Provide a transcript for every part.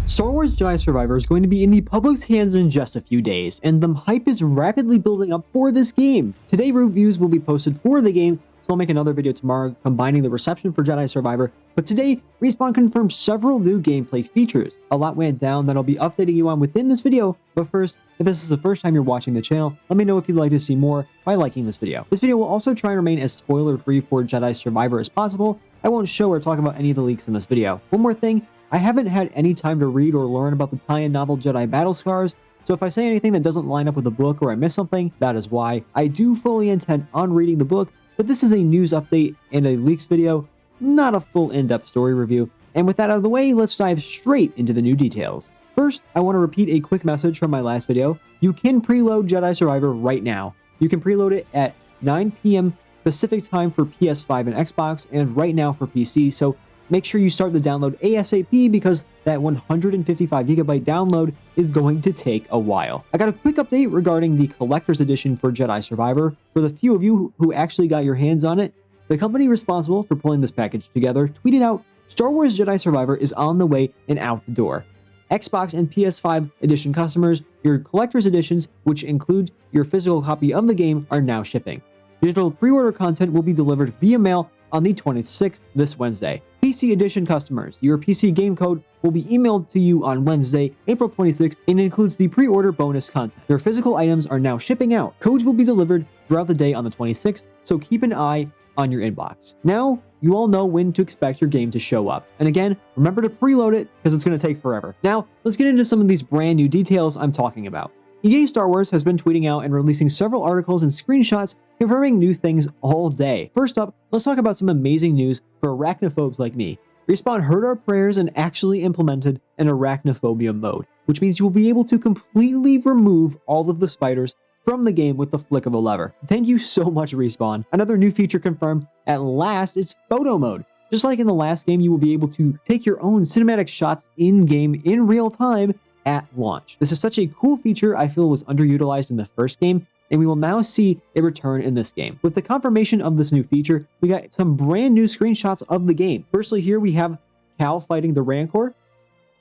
Star Wars Jedi Survivor is going to be in the public's hands in just a few days, and the hype is rapidly building up for this game. Today, reviews will be posted for the game, so I'll make another video tomorrow combining the reception for Jedi Survivor. But today, Respawn confirmed several new gameplay features. A lot went down that I'll be updating you on within this video, but first, if this is the first time you're watching the channel, let me know if you'd like to see more by liking this video. This video will also try and remain as spoiler-free for Jedi Survivor as possible. I won't show or talk about any of the leaks in this video. One more thing, I haven't had any time to read or learn about the tie-in novel Jedi Battle Scars, so if I say anything that doesn't line up with the book or I miss something, that is why. I do fully intend on reading the book, but this is a news update and a leaks video, not a full in-depth story review. And with that out of the way, let's dive straight into the new details. First, I want to repeat a quick message from my last video. You can preload Jedi Survivor right now. You can preload it at 9 p.m. Pacific time for PS5 and Xbox, and right now for PC, so make sure you start the download ASAP because that 155 gigabyte download is going to take a while. I got a quick update regarding the collector's edition for Jedi Survivor. For the few of you who actually got your hands on it, the company responsible for pulling this package together tweeted out, Star Wars Jedi Survivor is on the way and out the door. Xbox and PS5 edition customers, your collector's editions, which include your physical copy of the game, are now shipping. Digital pre-order content will be delivered via mail on the 26th, this Wednesday. PC edition customers, your PC game code will be emailed to you on Wednesday, April 26th, and includes the pre-order bonus content. Your physical items are now shipping out. Codes will be delivered throughout the day on the 26th, so keep an eye on your inbox. Now, you all know when to expect your game to show up. And again, remember to preload it because it's going to take forever. Now, let's get into some of these brand new details I'm talking about. EA Star Wars has been tweeting out and releasing several articles and screenshots confirming new things all day. First up, let's talk about some amazing news for arachnophobes like me. Respawn heard our prayers and actually implemented an arachnophobia mode, which means you will be able to completely remove all of the spiders from the game with the flick of a lever. Thank you so much, Respawn. Another new feature confirmed at last is photo mode. Just like in the last game, you will be able to take your own cinematic shots in-game in real time at launch. This is such a cool feature I feel was underutilized in the first game, and we will now see a return in this game. With the confirmation of this new feature, we got some brand new screenshots of the game. Firstly, here we have Cal fighting the Rancor,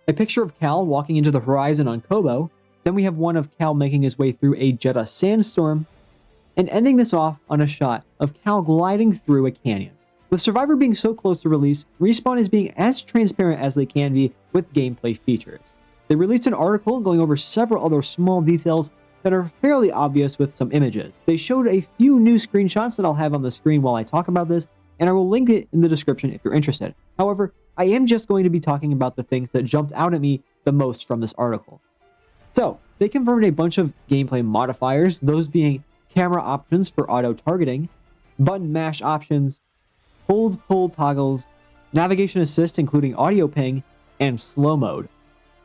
a picture of Cal walking into the horizon on Kobo, then we have one of Cal making his way through a Jedha sandstorm, and ending this off on a shot of Cal gliding through a canyon. With Survivor being so close to release, Respawn is being as transparent as they can be with gameplay features. They released an article going over several other small details that are fairly obvious with some images. They showed a few new screenshots that I'll have on the screen while I talk about this, and I will link it in the description if you're interested. However, I am just going to be talking about the things that jumped out at me the most from this article. So, they confirmed a bunch of gameplay modifiers, those being camera options for auto-targeting, button mash options, hold-pull toggles, navigation assist including audio ping, and slow mode.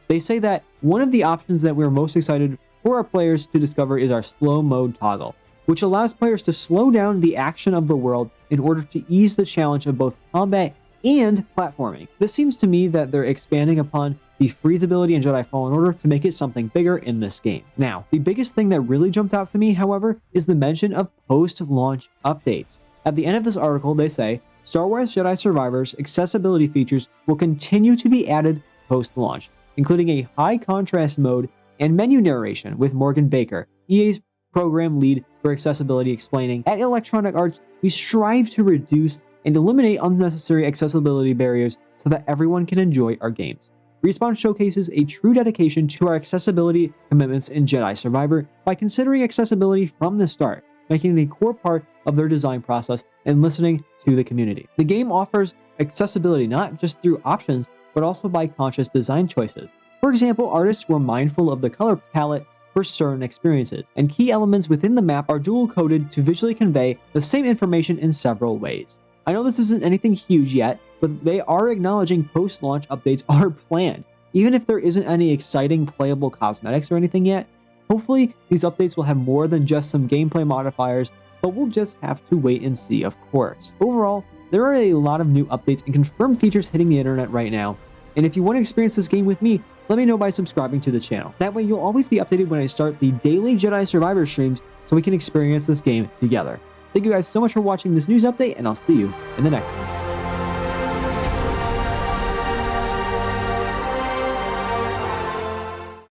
They say that one of the options that we're most excited for our players to discover is our slow mode toggle, which allows players to slow down the action of the world in order to ease the challenge of both combat and platforming. This seems to me that they're expanding upon the freeze ability in Jedi Fallen Order to make it something bigger in this game. Now, the biggest thing that really jumped out to me, however, is the mention of post-launch updates. At the end of this article, they say, Star Wars Jedi Survivor's accessibility features will continue to be added post-launch, including a high contrast mode and menu narration with Morgan Baker, EA's program lead for accessibility, explaining, at Electronic Arts, we strive to reduce and eliminate unnecessary accessibility barriers so that everyone can enjoy our games. Respawn showcases a true dedication to our accessibility commitments in Jedi Survivor by considering accessibility from the start, making it a core part of their design process and listening to the community. The game offers accessibility not just through options, but also by conscious design choices. For example, artists were mindful of the color palette for certain experiences, and key elements within the map are dual-coded to visually convey the same information in several ways. I know this isn't anything huge yet, but they are acknowledging post-launch updates are planned. Even if there isn't any exciting playable cosmetics or anything yet, hopefully these updates will have more than just some gameplay modifiers, but we'll just have to wait and see, of course. Overall, there are a lot of new updates and confirmed features hitting the internet right now, and if you want to experience this game with me, let me know by subscribing to the channel. That way you'll always be updated when I start the daily Jedi Survivor streams so we can experience this game together. Thank you guys so much for watching this news update, and I'll see you in the next one.